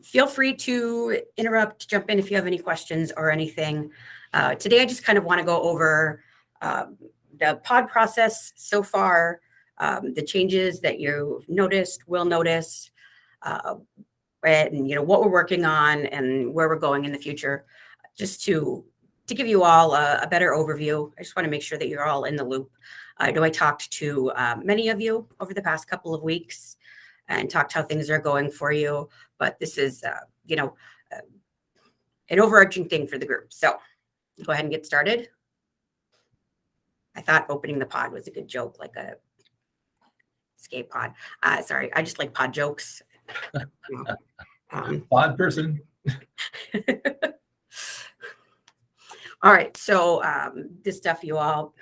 Feel free to interrupt, jump in if you have any questions or anything. Today, I just kind of want to go over the pod process so far, the changes that you've noticed, will notice, and what we're working on and where we're going in the future, just to give you all a better overview. I just want to make sure that you're all in the loop. I know I talked to many of you over the past couple of weeks and talked how things are going for you, but this is an overarching thing for the group. So go ahead and get started. I thought opening the pod was a good joke, like a escape pod. Sorry, I just like pod jokes. Pod person. All right, so this stuff you all,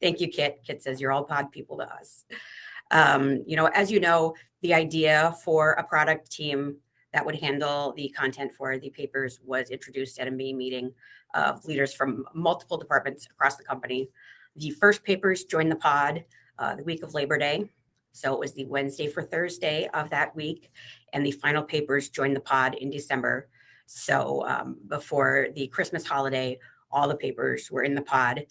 thank you, Kit. Kit says you're all pod people to us. As you know, the idea for a product team that would handle the content for the papers was introduced at a May meeting of leaders from multiple departments across the company. The first papers joined the pod the week of Labor Day. So it was the Wednesday for Thursday of that week. And the final papers joined the pod in December. So before the Christmas holiday, all the papers were in the pod.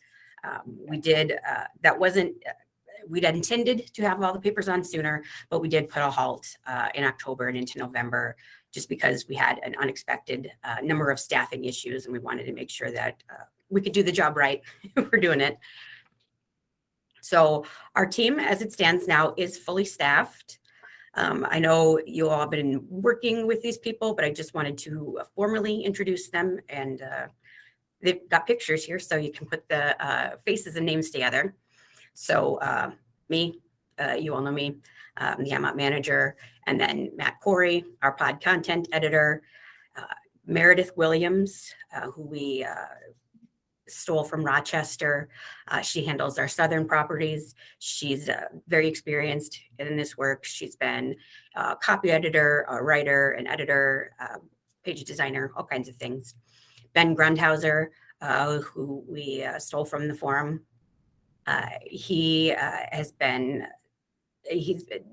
We'd intended to have all the papers on sooner, but we did put a halt in October and into November just because we had an unexpected number of staffing issues and we wanted to make sure that we could do the job right. We're doing it. So our team, as it stands now, is fully staffed. I know you all have been working with these people, but I just wanted to formally introduce them, and they've got pictures here so you can put the faces and names together. So me, you all know me, the MOP manager, and then Matt Corey, our pod content editor, Meredith Williams, who we stole from Rochester. She handles our Southern properties. She's very experienced in this work. She's been a copy editor, a writer, an editor, page designer, all kinds of things. Ben Grundhauser, who we stole from the forum. He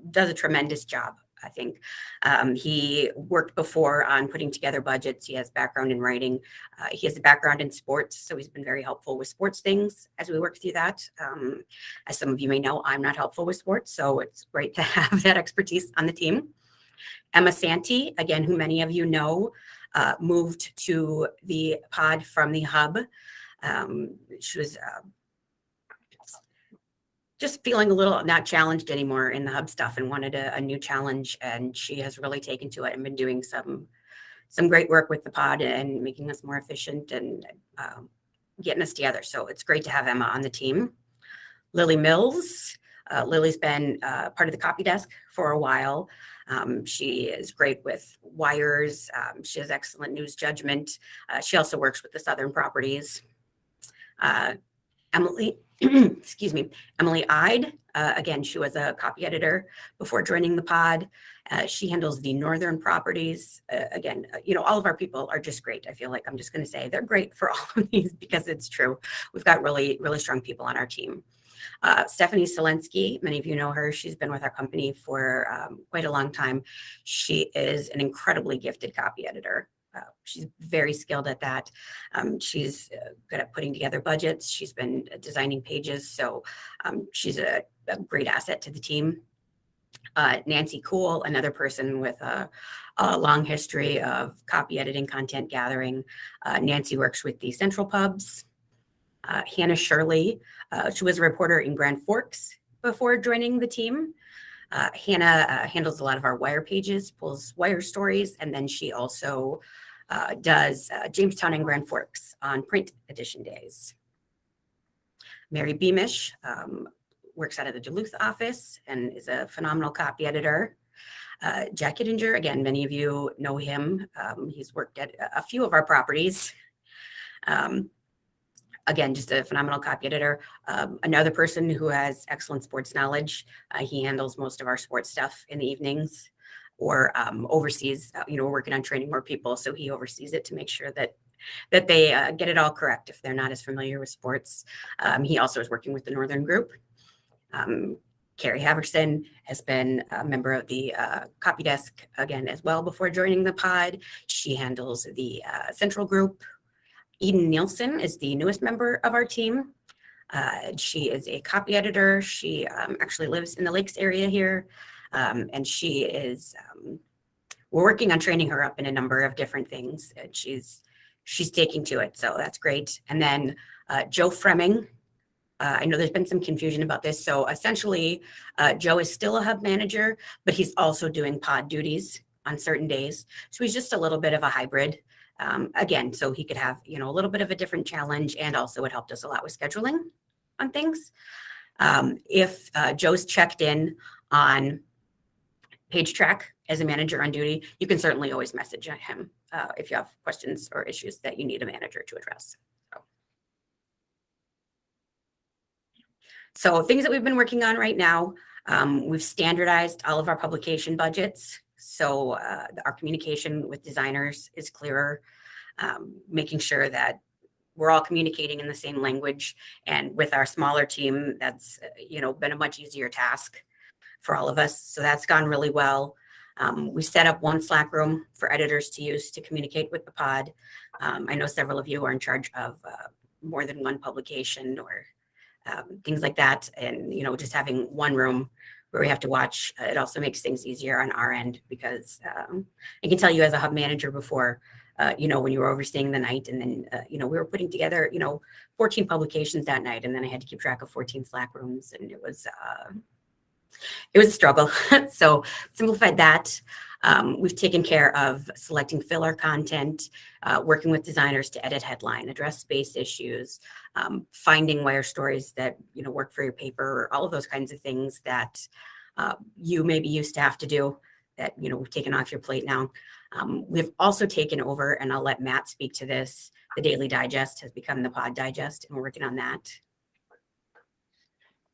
does a tremendous job, I think. He worked before on putting together budgets. He has background in writing. He has a background in sports, so he's been very helpful with sports things as we work through that. As some of you may know, I'm not helpful with sports, so it's great to have that expertise on the team. Emma Santee, again, who many of you know, moved to the pod from the hub. She was just feeling a little not challenged anymore in the hub stuff and wanted a new challenge. And she has really taken to it and been doing some great work with the pod and making us more efficient and getting us together. So it's great to have Emma on the team. Lily Mills. Lily's been part of the copy desk for a while. She is great with wires. She has excellent news judgment. She also works with the Southern properties. Emily Ide, again, she was a copy editor before joining the pod. She handles the Northern properties. Again, all of our people are just great. I feel like I'm just going to say they're great for all of these because it's true. We've got really, really strong people on our team. Stephanie Selensky, many of you know her. She's been with our company for quite a long time. She is an incredibly gifted copy editor. She's very skilled at that. She's good at putting together budgets. She's been designing pages. So she's a great asset to the team. Nancy Cool, another person with a long history of copy editing, content gathering. Nancy works with the Central Pubs. Hannah Shirley, she was a reporter in Grand Forks before joining the team. Hannah handles a lot of our wire pages, pulls wire stories, and then she also does Jamestown and Grand Forks on print edition days. Mary Beamish works out of the Duluth office and is a phenomenal copy editor. Jack Hittinger, again, many of you know him. He's worked at a few of our properties. Again, just a phenomenal copy editor. Another person who has excellent sports knowledge. He handles most of our sports stuff in the evenings or oversees, we're working on training more people. So he oversees it to make sure that they get it all correct if they're not as familiar with sports. He also is working with the Northern group. Carrie Haverson has been a member of the copy desk again as well before joining the pod. She handles the central group. Eden Nielsen is the newest member of our team. She is a copy editor. She actually lives in the Lakes area here. And she is, we're working on training her up in a number of different things. And she's taking to it, so that's great. And then Joe Fremming. I know there's been some confusion about this. So essentially, Joe is still a hub manager, but he's also doing pod duties on certain days. So he's just a little bit of a hybrid. Again, so he could have, a little bit of a different challenge, and also it helped us a lot with scheduling on things. If Joe's checked in on Page Track as a manager on duty, you can certainly always message him if you have questions or issues that you need a manager to address. So things that we've been working on right now, we've standardized all of our publication budgets. So our communication with designers is clearer, making sure that we're all communicating in the same language. And with our smaller team, that's been a much easier task for all of us. So that's gone really well. We set up one Slack room for editors to use to communicate with the pod. I know several of you are in charge of more than one publication or things like that. And, just having one room where we have to watch, it also makes things easier on our end, because I can tell you as a hub manager before, when you were overseeing the night, and then, we were putting together, 14 publications that night, and then I had to keep track of 14 Slack rooms, and it was a struggle. So simplified that. We've taken care of selecting filler content, working with designers to edit headline, address space issues, finding wire stories that work for your paper, all of those kinds of things that you maybe used to have to do that we've taken off your plate now. We've also taken over, and I'll let Matt speak to this, the Daily Digest has become the Pod Digest, and we're working on that.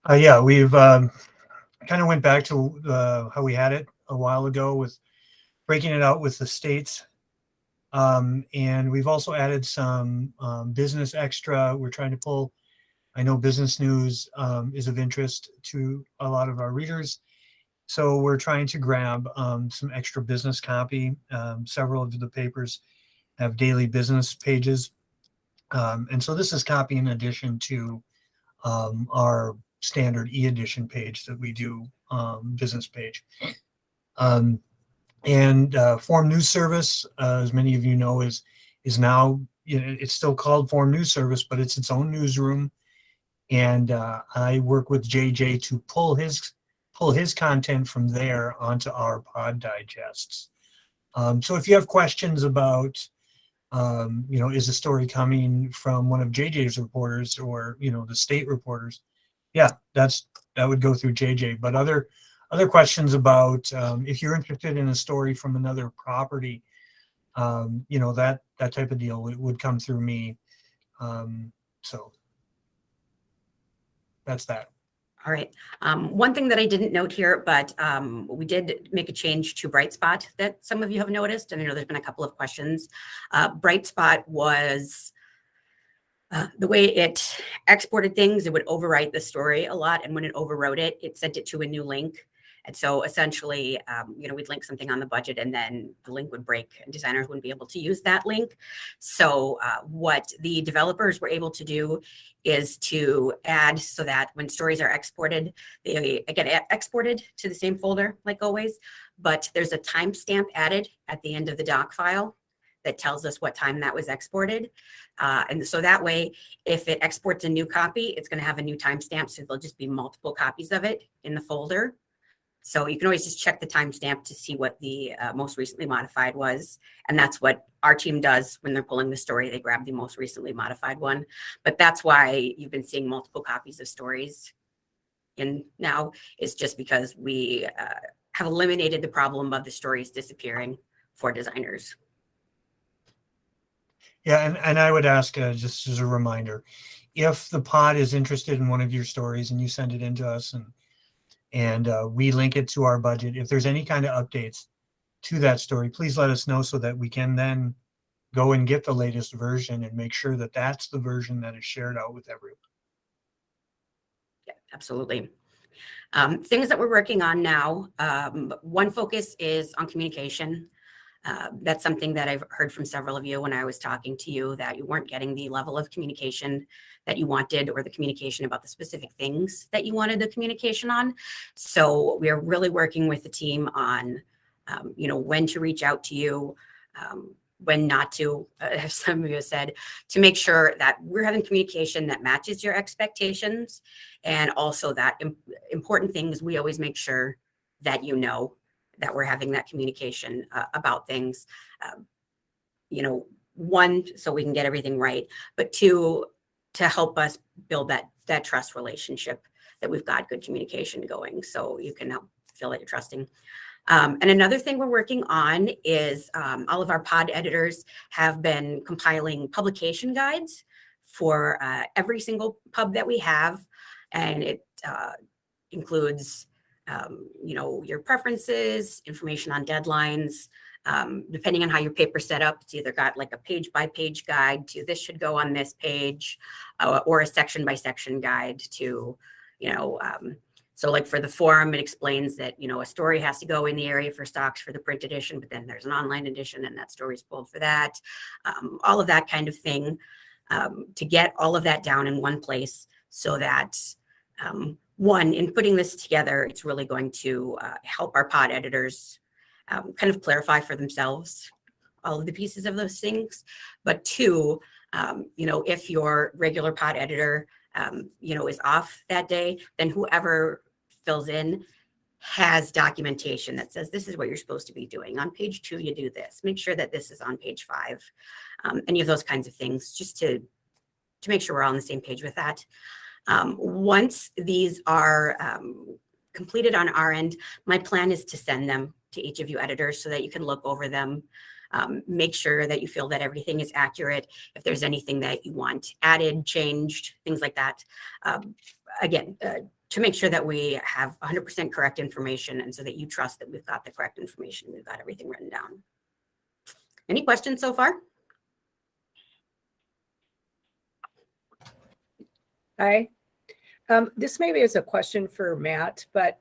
Yeah, we've kind of went back to how we had it a while ago with breaking it out with the states. And we've also added some business extra. We're trying to pull, I know business news is of interest to a lot of our readers. So we're trying to grab some extra business copy. Several of the papers have daily business pages. And so this is copy in addition to our standard e-edition page that we do, business page. And Forum News Service, as many of you know, is now, it's still called Forum News Service, but it's its own newsroom. And I work with JJ to pull his content from there onto our pod digests. So if you have questions about, is the story coming from one of JJ's reporters or, the state reporters? Yeah, that would go through JJ. But other questions about if you're interested in a story from another property, that type of deal would come through me. So that's that. All right. One thing that I didn't note here, but we did make a change to Brightspot that some of you have noticed, and I know there's been a couple of questions. Brightspot was the way it exported things, it would overwrite the story a lot, and when it overwrote it, it sent it to a new link. And so essentially, we'd link something on the budget, and then the link would break, and designers wouldn't be able to use that link. So what the developers were able to do is to add so that when stories are exported, they get exported to the same folder like always, but there's a timestamp added at the end of the doc file that tells us what time that was exported. And so that way, if it exports a new copy, it's going to have a new timestamp. So there'll just be multiple copies of it in the folder. So you can always just check the timestamp to see what the most recently modified was. And that's what our team does when they're pulling the story. They grab the most recently modified one. But that's why you've been seeing multiple copies of stories in now, is just because we have eliminated the problem of the stories disappearing for designers. Yeah, and I would ask, just as a reminder, if the pod is interested in one of your stories and you send it in to us and we link it to our budget, if there's any kind of updates to that story, please let us know so that we can then go and get the latest version and make sure that that's the version that is shared out with everyone. Yeah, absolutely. Things that we're working on now, one focus is on communication. That's something that I've heard from several of you when I was talking to you, that you weren't getting the level of communication that you wanted, or the communication about the specific things that you wanted the communication on. So we are really working with the team on, when to reach out to you, when not to, as some of you have said, to make sure that we're having communication that matches your expectations. And also that important things, we always make sure that that we're having that communication about things, one, so we can get everything right, but two, to help us build that trust relationship, that we've got good communication going, so you can feel that you're trusting. And another thing we're working on is all of our pod editors have been compiling publication guides for every single pub that we have. And it includes, your preferences, information on deadlines. Depending on how your paper's set up, it's either got like a page by page guide to this should go on this page, or a section by section guide to, so like for the forum, it explains that, a story has to go in the area for stocks for the print edition, but then there's an online edition and that story's pulled for that. All of that kind of thing, to get all of that down in one place, so that, one, in putting this together, it's really going to help our pod editors kind of clarify for themselves all of the pieces of those things. But two, if your regular pod editor, is off that day, then whoever fills in has documentation that says this is what you're supposed to be doing. On page 2, you do this. Make sure that this is on page 5. Any of those kinds of things, just to make sure we're all on the same page with that. Once these are completed on our end, my plan is to send them to each of you editors so that you can look over them, make sure that you feel that everything is accurate. If there's anything that you want added, changed, things like that. Again, to make sure that we have 100% correct information, and so that you trust that we've got the correct information, we've got everything written down. Any questions so far? Hi. This maybe is a question for Matt, but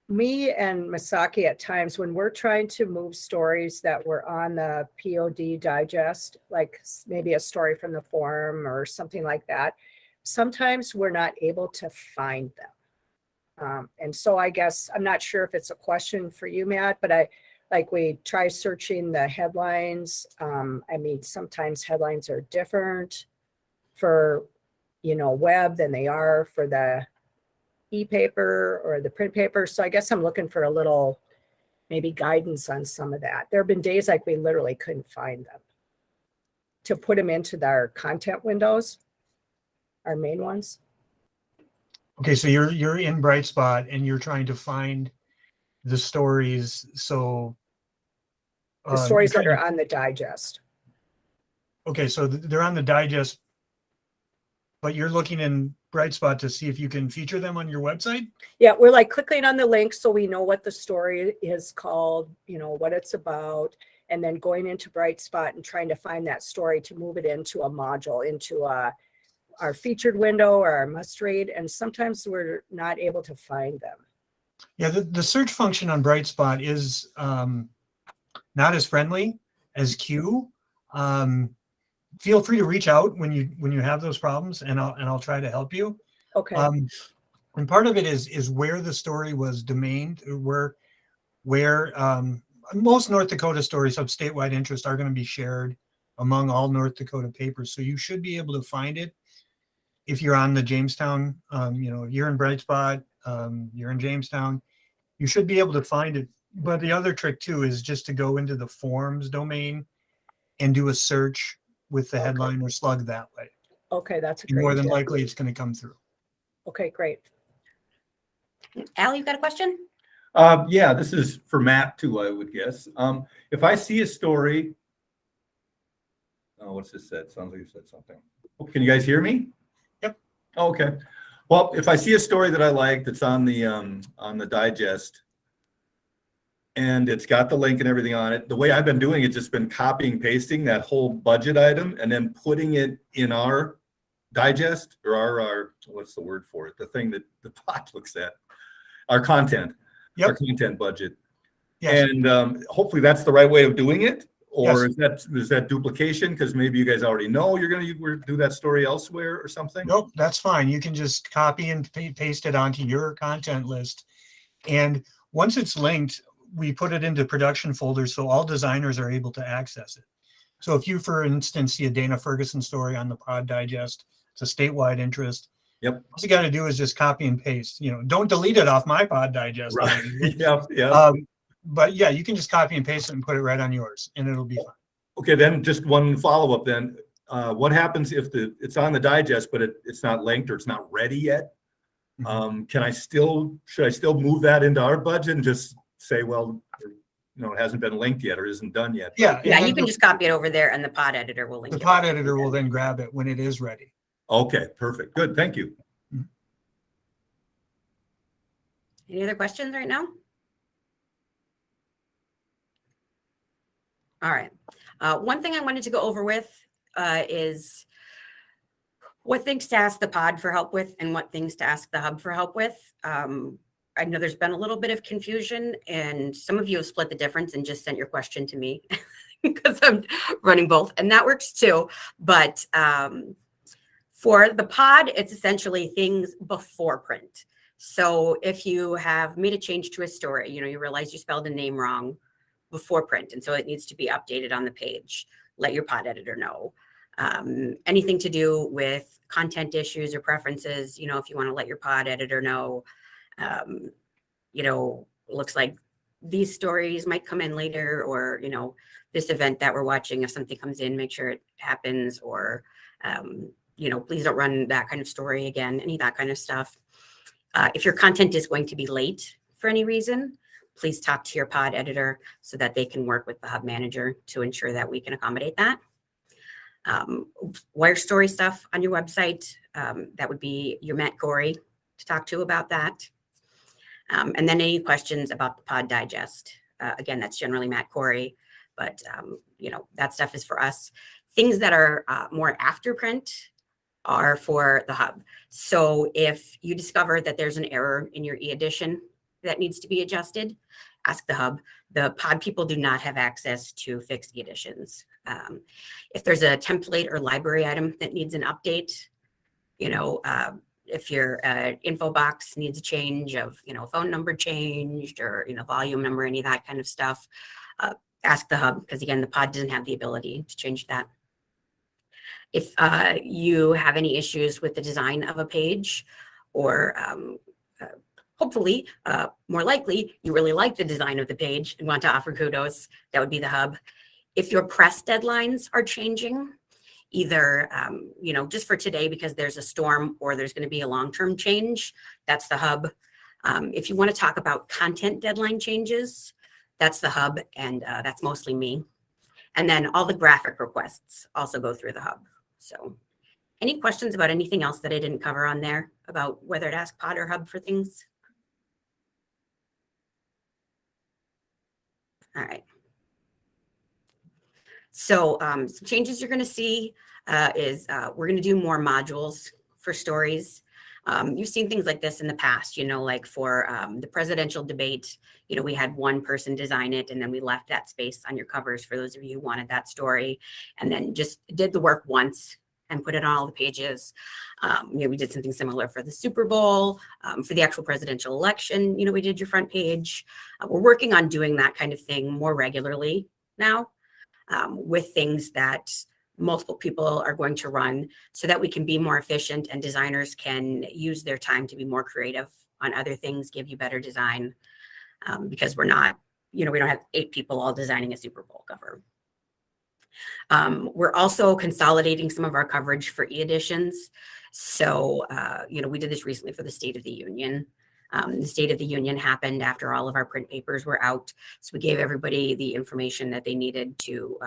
me and Masaki at times, when we're trying to move stories that were on the POD digest, like maybe a story from the forum or something like that, sometimes we're not able to find them. And so I guess, I'm not sure if it's a question for you, Matt, but we try searching the headlines. Sometimes headlines are different for, web than they are for the e-paper or the print paper. So I guess I'm looking for a little maybe guidance on some of that. There have been days like we literally couldn't find them to put them into our content windows, our main ones. Okay, so you're in Brightspot and you're trying to find the stories. So the stories that are on the digest. Okay, so they're on the digest, but you're looking in Brightspot to see if you can feature them on your website? Yeah, we're like clicking on the link so we know what the story is called, what it's about, and then going into Brightspot and trying to find that story to move it into a module, into our featured window or our must read. And sometimes we're not able to find them. Yeah, the search function on Brightspot is not as friendly as Q. Feel free to reach out when you have those problems, and I'll try to help you. Okay. And part of it is where the story was domained, where most North Dakota stories of statewide interest are going to be shared among all North Dakota papers. So you should be able to find it if you're on the Jamestown. If you're in Brightspot, you're in Jamestown, you should be able to find it. But the other trick too is just to go into the forums domain and do a search with the headline or slug that way. Okay, that's a great More than tip. likely it's going to come through. Okay, great. Al, you got a question? Yeah, this is for Matt too, I would guess. If I see a story, what's this said? Sounds like you said something. Oh, can you guys hear me? Yep. Oh, okay. Well, if I see a story that I like that's on the digest, and it's got the link and everything on it, the way I've been doing it, just been copying, pasting that whole budget item and then putting it in our digest or our, what's the word for it? The thing that the pod looks at, our content, our Yep. content budget. Yes. And hopefully that's the right way of doing it. Or Yes. is that duplication? Because maybe you guys already know you're going to do that story elsewhere or something. Nope, that's fine. You can just copy and paste it onto your content list. And once it's linked, we put it into production folders so all designers are able to access it. So if you, for instance, see a Dana Ferguson story on the Pod Digest, it's a statewide interest. Yep. All you got to do is just copy and paste. Don't delete it off my Pod Digest. Right. Yep. But yeah, you can just copy and paste it and put it right on yours, and it'll be fine. Okay, then just one follow-up then. What happens if it's on the digest, but it's not linked or it's not ready yet? Should I still move that into our budget and just say, well, it hasn't been linked yet or isn't done yet? Yeah. Yeah, you can just copy it over there and the pod editor will link The it. pod editor will then grab it when it is ready. Okay, perfect. Good. Thank you. Any other questions right now? All right. One thing I wanted to go over with is what things to ask the pod for help with and what things to ask the hub for help with. I know there's been a little bit of confusion and some of you have split the difference and just sent your question to me because I'm running both, and that works too. But for the pod, it's essentially things before print. So if you have made a change to a story, you realize you spelled a name wrong before print, and so it needs to be updated on the page, let your pod editor know. Anything to do with content issues or preferences, if you want to let your pod editor know, looks like these stories might come in later, or, this event that we're watching, if something comes in, make sure it happens, or, please don't run that kind of story again, any of that kind of stuff. If your content is going to be late for any reason, please talk to your pod editor so that they can work with the hub manager to ensure that we can accommodate that. Wire story stuff on your website, that would be your Matt Corey to talk to about that. And then any questions about the pod digest. Again, that's generally Matt Corey, but that stuff is for us. Things that are more after print are for the hub. So if you discover that there's an error in your e-edition that needs to be adjusted, ask the hub. The pod people do not have access to fix e-editions. If there's a template or library item that needs an update, if your info box needs a change of, phone number changed or, volume number, any of that kind of stuff, ask the hub, because again, the pod doesn't have the ability to change that. If you have any issues with the design of a page, or hopefully, more likely, you really like the design of the page and want to offer kudos, that would be the hub. If your press deadlines are changing, either, just for today because there's a storm or there's going to be a long-term change, that's the hub. If you want to talk about content deadline changes, that's the hub, and that's mostly me. And then all the graphic requests also go through the hub. So any questions about anything else that I didn't cover on there about whether to ask pod or hub for things? All right. So some changes you're going to see is we're going to do more modules for stories. You've seen things like this in the past, like for the presidential debate, we had one person design it, and then we left that space on your covers for those of you who wanted that story, and then just did the work once and put it on all the pages. We did something similar for the Super Bowl, for the actual presidential election, we did your front page. We're working on doing that kind of thing more regularly now, with things that multiple people are going to run, so that we can be more efficient and designers can use their time to be more creative on other things, give you better design, because we're not, we don't have 8 people all designing a Super Bowl cover. We're also consolidating some of our coverage for e-editions. So, we did this recently for the State of the Union. The State of the Union happened after all of our print papers were out. So we gave everybody the information that they needed to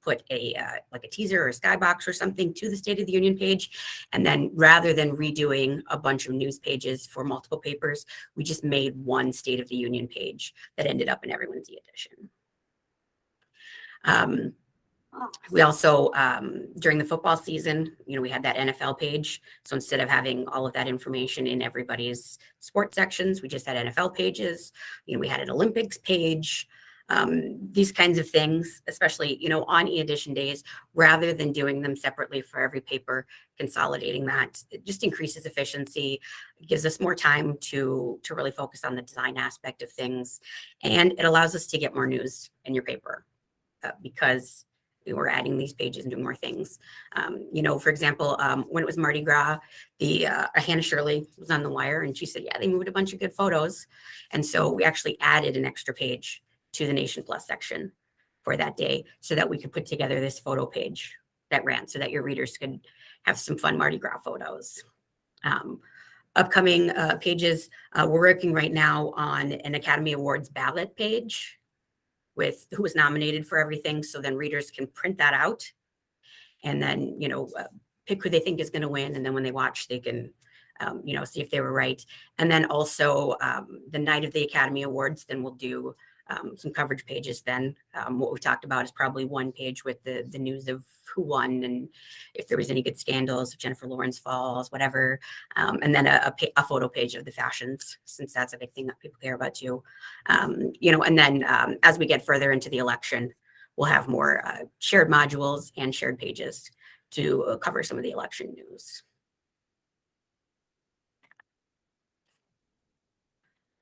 put like a teaser or a skybox or something to the State of the Union page. And then rather than redoing a bunch of news pages for multiple papers, we just made one State of the Union page that ended up in everyone's e-edition. We also, during the football season, we had that NFL page. So instead of having all of that information in everybody's sports sections, we just had NFL pages. We had an Olympics page, these kinds of things, especially, on e-edition days, rather than doing them separately for every paper, consolidating that, it just increases efficiency, gives us more time to really focus on the design aspect of things. And it allows us to get more news in your paper because we're adding these pages and doing more things. For example, when it was Mardi Gras, Hannah Shirley was on the wire and she said, yeah, they moved a bunch of good photos. And so we actually added an extra page to the Nation Plus section for that day so that we could put together this photo page that ran so that your readers could have some fun Mardi Gras photos. Upcoming pages, we're working right now on an Academy Awards ballot page with who was nominated for everything. So then readers can print that out and then, pick who they think is going to win. And then when they watch, they can, see if they were right. And then also the night of the Academy Awards, then we'll do some coverage pages then. What we've talked about is probably one page with the news of who won and if there was any good scandals, if Jennifer Lawrence falls, whatever. And then a photo page of the fashions, since that's a big thing that people care about too. And then as we get further into the election, we'll have more shared modules and shared pages to cover some of the election news.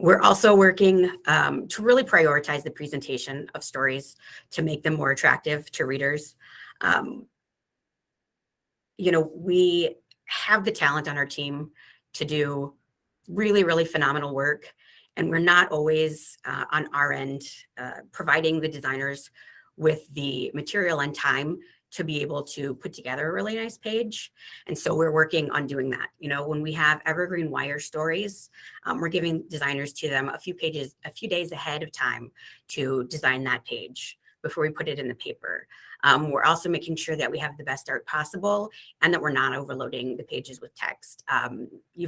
We're also working to really prioritize the presentation of stories to make them more attractive to readers. We have the talent on our team to do really, really phenomenal work. And we're not always on our end providing the designers with the material and time to be able to put together a really nice page. And so we're working on doing that. When we have evergreen wire stories, we're giving designers to them a few days ahead of time to design that page before we put it in the paper. We're also making sure that we have the best art possible and that we're not overloading the pages with text.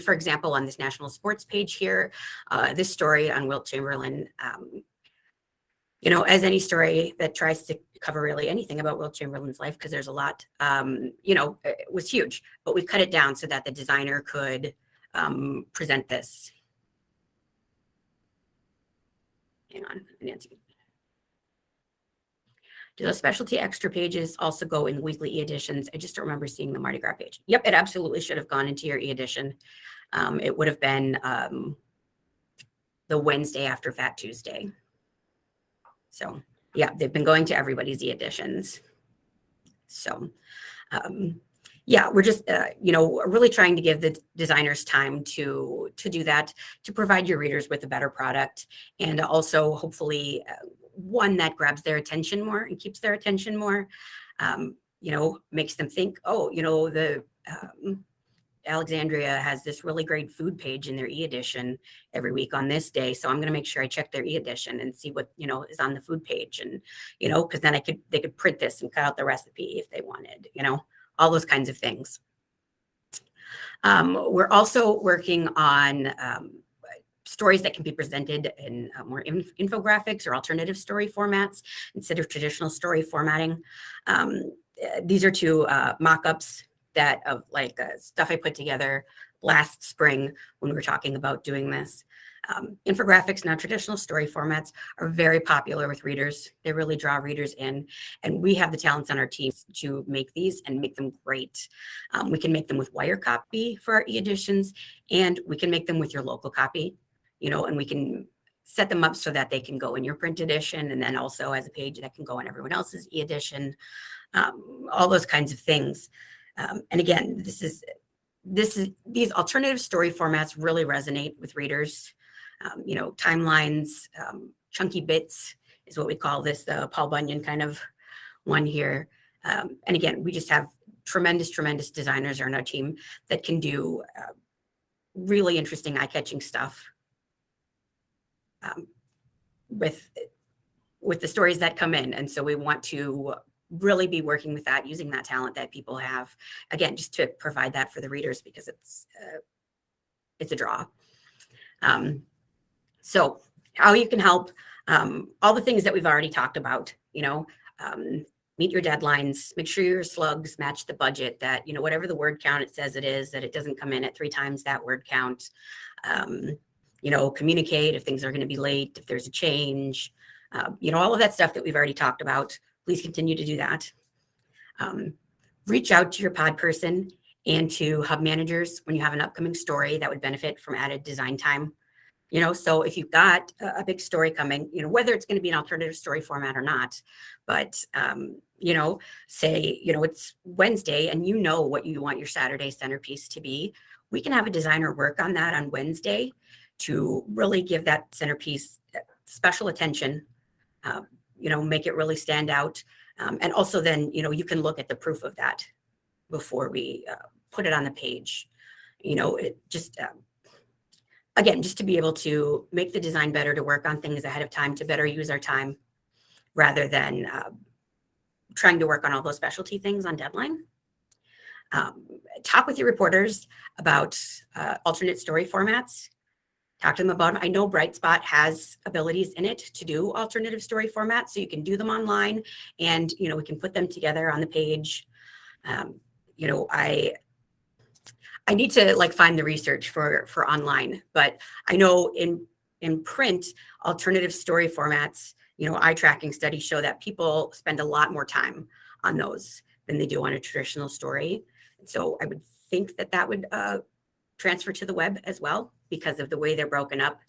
For example, on this national sports page here, this story on Wilt Chamberlain, as any story that tries to cover really anything about Wilt Chamberlain's life, because there's a lot, it was huge, but we cut it down so that the designer could present this. Hang on, Nancy. Do those specialty extra pages also go in weekly e-editions? I just don't remember seeing the Mardi Gras page. Yep, it absolutely should have gone into your e-edition. It would have been the Wednesday after Fat Tuesday. So yeah, they've been going to everybody's e-editions. So yeah, we're just, really trying to give the designers time to do that, to provide your readers with a better product, and also hopefully one that grabs their attention more and keeps their attention more, makes them think, the Alexandria has this really great food page in their e-edition every week on this day. So I'm going to make sure I check their e-edition and see what, is on the food page. And, because then they could print this and cut out the recipe if they wanted, all those kinds of things. We're also working on stories that can be presented in more infographics or alternative story formats instead of traditional story formatting. These are two mock-ups of stuff I put together last spring when we were talking about doing this. Infographics, now traditional story formats, are very popular with readers. They really draw readers in, and we have the talents on our team to make these and make them great. We can make them with wire copy for our e-editions, and we can make them with your local copy, and we can set them up so that they can go in your print edition, and then also as a page that can go in everyone else's e-edition, all those kinds of things. And again, these alternative story formats really resonate with readers. Timelines, chunky bits is what we call this, the Paul Bunyan kind of one here. And again, we just have tremendous designers on our team that can do really interesting, eye-catching stuff with the stories that come in. And so we want to really be working with that, using that talent that people have, again, just to provide that for the readers, because it's a draw. So how you can help, all the things that we've already talked about, meet your deadlines, make sure your slugs match the budget, that, you know, whatever the word count it says it is, that it doesn't come in at 3 times that word count. You know, communicate if things are going to be late, if there's a change, you know, all of that stuff that we've already talked about. Please continue to do that. Reach out to your pod person and to hub managers when you have an upcoming story that would benefit from added design time. You know, so if you've got a big story coming, you know, whether it's going to be an alternative story format or not, but, you know, say, you know, it's Wednesday and you know what you want your Saturday centerpiece to be, we can have a designer work on that on Wednesday to really give that centerpiece special attention, you know, make it really stand out. And also then, you know, you can look at the proof of that before we put it on the page. You know, it just, again, just to be able to make the design better, to work on things ahead of time, to better use our time rather than trying to work on all those specialty things on deadline. Talk with your reporters about alternate story formats. Talk to them about them. I know Brightspot has abilities in it to do alternative story formats, so you can do them online and, you know, we can put them together on the page. You know, I need to like find the research for online, but I know in print, alternative story formats, you know, eye tracking studies show that people spend a lot more time on those than they do on a traditional story. So I would think that that would transfer to the web as well because of the way they're broken up.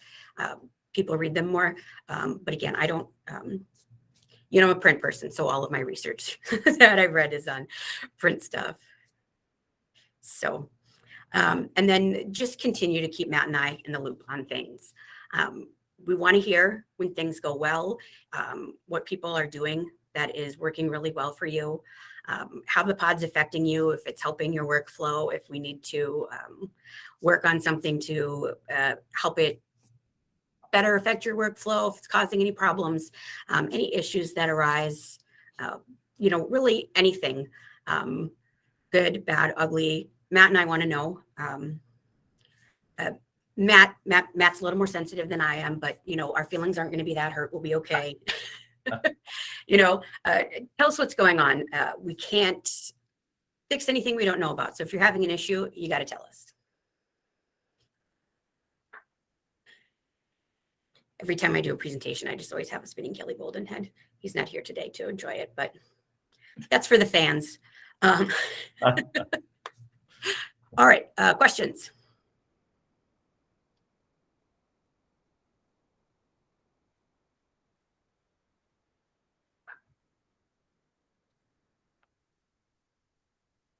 People read them more. But again, I don't, you know, I'm a print person, so all of my research that I've read is on print stuff. So, and then just continue to keep Matt and I in the loop on things. We want to hear when things go well, what people are doing that is working really well for you, how the pod's affecting you, if it's helping your workflow, if we need to work on something to help it better affect your workflow, if it's causing any problems, any issues that arise, you know, really anything, good, bad, ugly. Matt and I want to know. Matt's a little more sensitive than I am, but you know, our feelings aren't going to be that hurt. We'll be okay. You know, tell us what's going on. We can't fix anything we don't know about. So if you're having an issue, you got to tell us. Every time I do a presentation, I just always have a spinning Kelly Bolden head. He's not here today to enjoy it, but that's for the fans. All right, questions?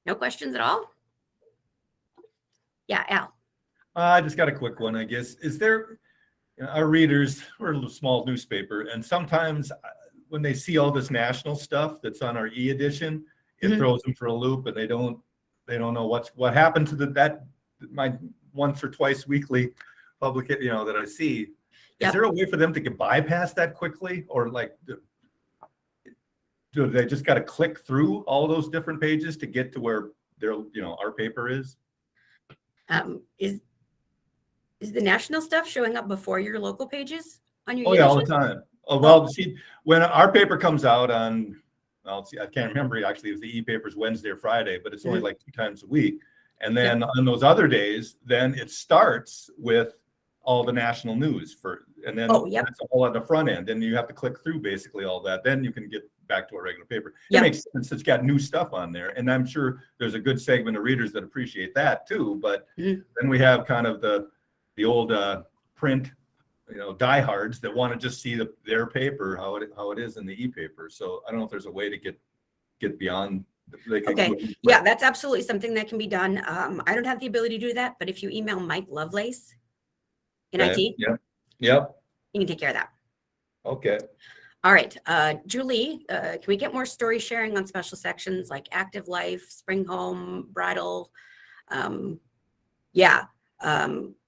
No questions at all? Yeah, Al. I just got a quick one, I guess. Is there, you know, our readers, we're a little small newspaper, and sometimes when they see all this national stuff that's on our e-edition, it throws them for a loop, and they don't know what happened to that my once or twice weekly public, you know, that I see. Is there a way for them to get bypass that quickly, or like do they just got to click through all those different pages to get to where their, you know, our paper is? Is the national stuff showing up before your local pages on your? Oh yeah, all the time. Oh well, see, when our paper comes out on, well, see, I can't remember actually if the e-paper's Wednesday or Friday, but it's only like 2 times a week. And then on those other days, then it starts with all the national news and then that's all at the front end. And you have to click through basically all that. Then you can get back to a regular paper. It makes sense. It's got new stuff on there. And I'm sure there's a good segment of readers that appreciate that too. But then we have kind of the old print, you know, diehards that want to just see their paper, how it is in the e-paper. So I don't know if there's a way to get beyond. Yeah, that's absolutely something that can be done. I don't have the ability to do that, but if you email Mike Lovelace in IT, you can take care of that. Okay. All right, Julie, can we get more story sharing on special sections like Active Life, Spring Home, Bridal?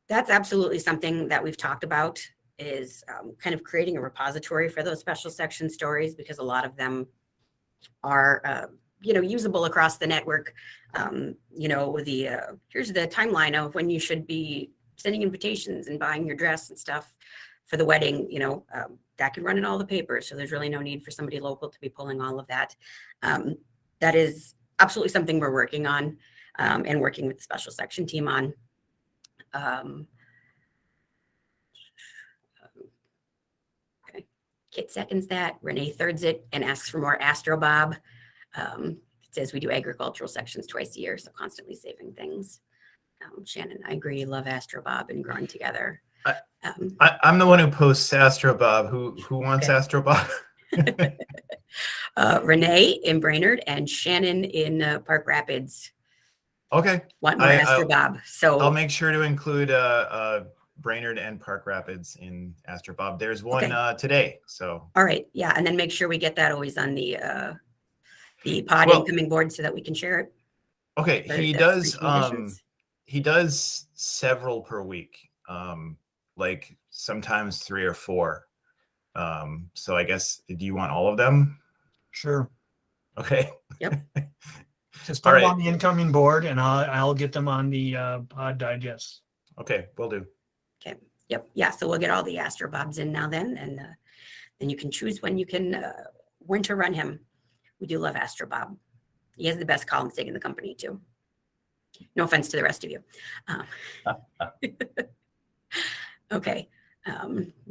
That's absolutely something that we've talked about, is kind of creating a repository for those special section stories, because a lot of them are, you know, usable across the network. You know, here's the timeline of when you should be sending invitations and buying your dress and stuff for the wedding. You know, that can run in all the papers. So there's really no need for somebody local to be pulling all of that. That is absolutely something we're working on, and working with the special section team on. Okay. Kit seconds that. Renee thirds it and asks for more Astrobob. It says we do agricultural sections twice a year, so constantly saving things. Shannon, I agree. Love Astrobob and growing together. I'm the one who posts Astrobob. Who wants Okay. Astrobob? Renee in Brainerd and Shannon in Park Rapids Okay, want more Astrobob. So I'll make sure to include Brainerd and Park Rapids in Astrobob. There's one today, so. all right, yeah, and then make sure we get that always on the pod incoming board so that we can share it. Okay, Or he the does recommendations. he does several per week, like sometimes 3 or 4. So I guess, do you want all of them? Sure. Okay. Just All put them right. on the incoming board and I'll get them on the pod digest. Okay, will do. Okay, yep, yeah, so we'll get all the Astrobobs in now then, and then you can choose when to run him. We do love Astrobob. He has the best column sig in the company too. No offense to the rest of you. Okay.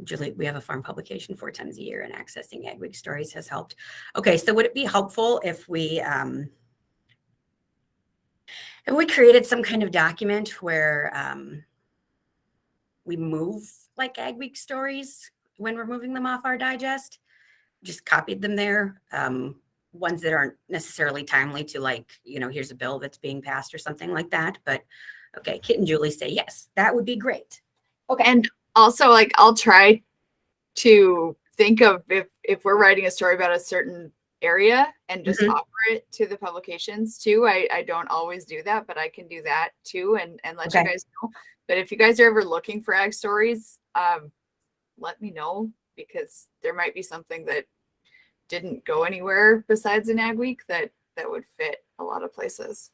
Julie, we have a farm publication 4 times a year, and accessing Ag Week stories has helped. Okay, so would it be helpful if we created some kind of document where we move like Ag Week stories when we're moving them off our digest? Just copied them there. Ones that aren't necessarily timely to, like, here's a bill that's being passed or something like that. But okay, Kit and Julie say yes, that would be great. Okay. And also, like, I'll try to think of if we're writing a story about a certain area and just Mhm. offer it to the publications too. I don't always do that, but I can do that too and let you Okay. guys know. But if you guys are ever looking for ag stories, let me know, because there might be something that didn't go anywhere besides an Ag Week that would fit a lot of places.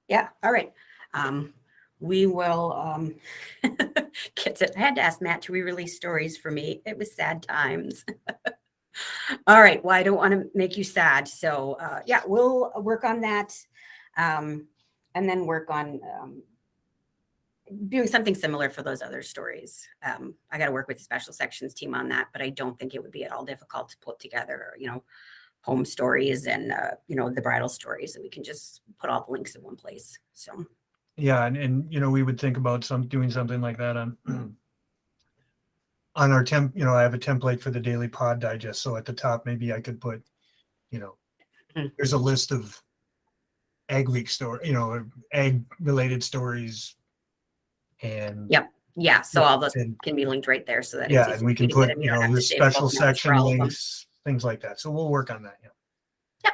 Yeah, all right. We will Kit said, I had to ask Matt to re-release stories for me. It was sad times. All right, well, I don't want to make you sad. So yeah, we'll work on that, and then work on doing something similar for those other stories. I got to work with the special sections team on that, but I don't think it would be at all difficult to put together, home stories and, the bridal stories, that we can just put all the links in one place. So, Yeah, and we would think about doing something like that on on our I have a template for the daily pod digest. So at the top, maybe I could put, there's a list of Ag Week ag related stories. And Yep. Yeah. So all those and, can be linked right there, so that it's yeah, easy and we for you can to get put, them. You don't have to the save special bulk notes for section all of them. links, things like that. So we'll work on that. Yeah.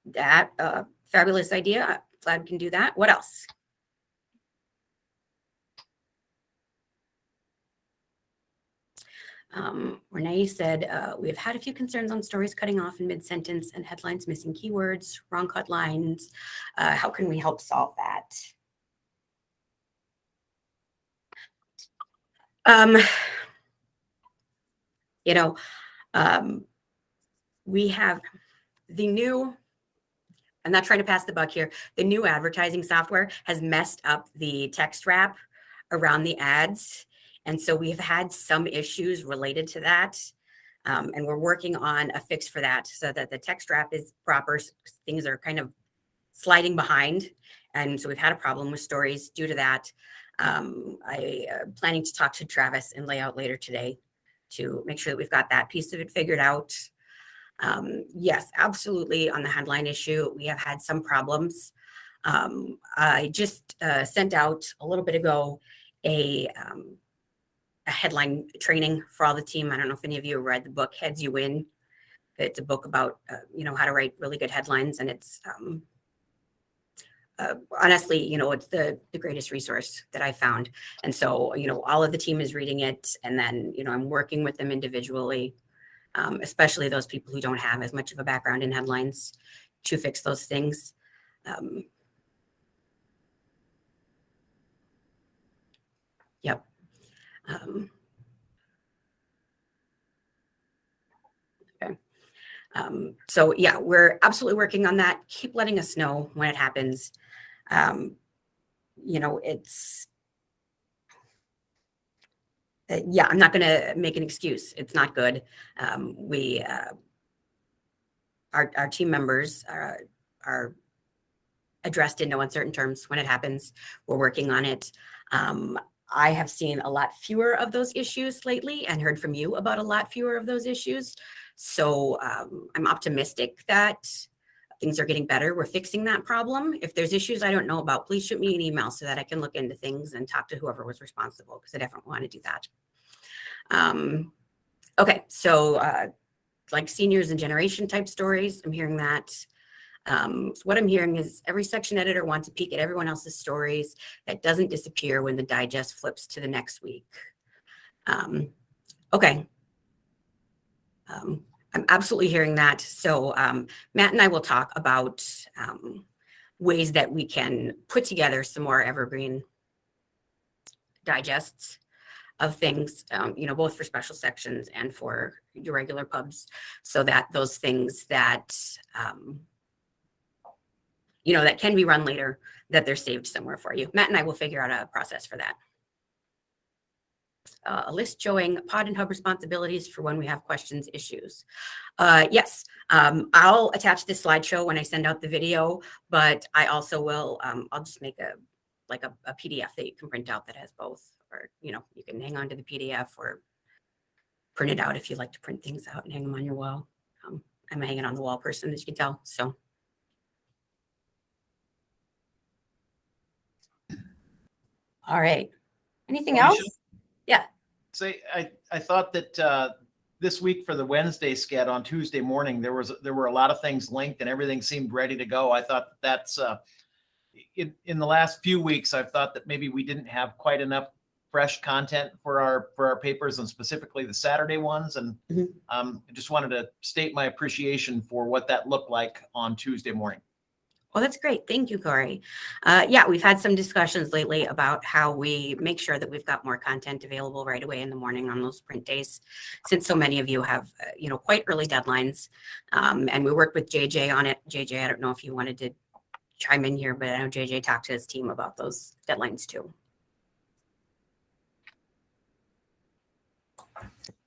That fabulous idea. Glad we can do that. What else? Renee said, we have had a few concerns on stories cutting off in mid-sentence and headlines missing keywords, wrong cut lines. How can we help solve that? We have the new, I'm not trying to pass the buck here, the new advertising software has messed up the text wrap around the ads. And so we've had some issues related to that. And we're working on a fix for that so that the text wrap is proper. Things are kind of sliding behind. And so we've had a problem with stories due to that. I am planning to talk to Travis in layout later today to make sure that we've got that piece of it figured out. Yes, absolutely. On the headline issue, we have had some problems. I just sent out a little bit ago a headline training for all the team. I don't know if any of you read the book Heads You Win. It's a book about how to write really good headlines, and it's honestly, it's the greatest resource that I found. And so, all of the team is reading it, and then, I'm working with them individually, especially those people who don't have as much of a background in headlines, to fix those things. Yep. Okay. So yeah, we're absolutely working on that. Keep letting us know when it happens. You know, it's, yeah, I'm not going to make an excuse. It's not good. Our team members are addressed in no uncertain terms when it happens. We're working on it. I have seen a lot fewer of those issues lately and heard from you about a lot fewer of those issues. So I'm optimistic that things are getting better. We're fixing that problem. If there's issues I don't know about, please shoot me an email so that I can look into things and talk to whoever was responsible, because I definitely want to do that. Okay, so like seniors and generation type stories, I'm hearing that. So what I'm hearing is every section editor wants to peek at everyone else's stories. That doesn't disappear when the digest flips to the next week. Okay. I'm absolutely hearing that. So Matt and I will talk about ways that we can put together some more evergreen digests of things, you know, both for special sections and for your regular pubs, so that those things that, you know, that can be run later, that they're saved somewhere for you. Matt and I will figure out a process for that. A list showing pod and hub responsibilities for when we have questions, issues. Yes, I'll attach this slideshow when I send out the video, but I also will, I'll just make a PDF that you can print out that has both, or, you know, you can hang on to the PDF or print it out if you like to print things out and hang them on your wall. I'm a hanging on the wall person, as you can tell, so. All right, anything else? Yeah. Say, I thought that this week for the Wednesday scad on Tuesday morning, there were a lot of things linked and everything seemed ready to go. I thought that's in the last few weeks, I've thought that maybe we didn't have quite enough fresh content for our papers, and specifically the Saturday ones. And I just wanted to state my appreciation for what that looked like on Tuesday morning. Well, that's great. Thank you, Corey. Yeah, we've had some discussions lately about how we make sure that we've got more content available right away in the morning on those print days, since so many of you have, you know, quite early deadlines. And we worked with JJ on it. JJ, I don't know if you wanted to chime in here, but I know JJ talked to his team about those deadlines too.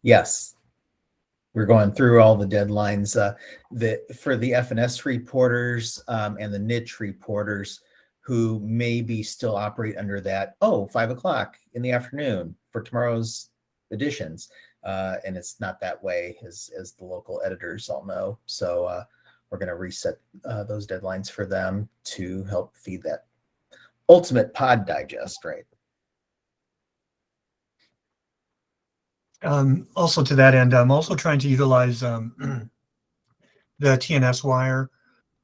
Yes. We're going through all the deadlines for the FNS reporters and the niche reporters who maybe still operate under that, 5 o'clock in the afternoon for tomorrow's editions. And it's not that way, as the local editors all know. So we're going to reset those deadlines for them to help feed that ultimate pod digest, right? Also to that end, I'm also trying to utilize the TNS wire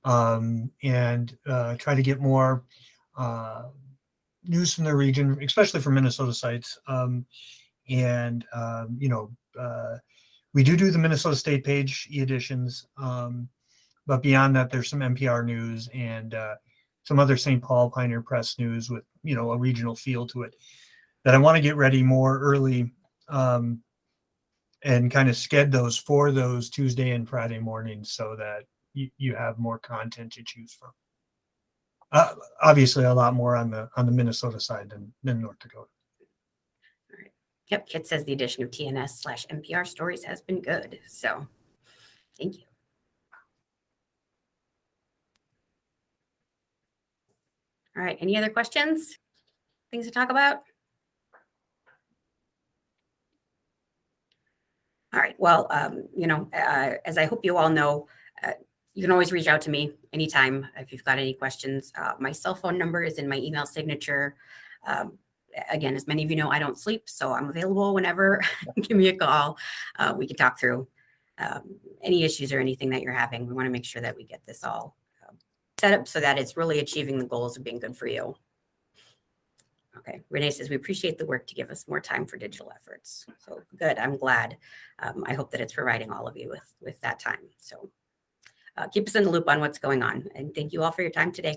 and try to get more news from the region, especially for Minnesota sites. You know, we do the Minnesota State page e-editions, but beyond that, there's some NPR news and some other St. Paul Pioneer Press news with, you know, a regional feel to it that I want to get ready more early. And kind of sked those for those Tuesday and Friday mornings so that you have more content to choose from. Obviously, a lot more on the Minnesota side than North Dakota. All right. Yep, Kit says the addition of TNS/NPR stories has been good. So thank you. All right, any other questions? Things to talk about? All right, well, you know, as I hope you all know, you can always reach out to me anytime if you've got any questions. My cell phone number is in my email signature. Again, as many of you know, I don't sleep, so I'm available whenever. Give me a call. We can talk through any issues or anything that you're having. We want to make sure that we get this all set up so that it's really achieving the goals of being good for you. Okay, Renee says, we appreciate the work to give us more time for digital efforts. So good, I'm glad. I hope that it's providing all of you with that time. So keep us in the loop on what's going on. And thank you all for your time today.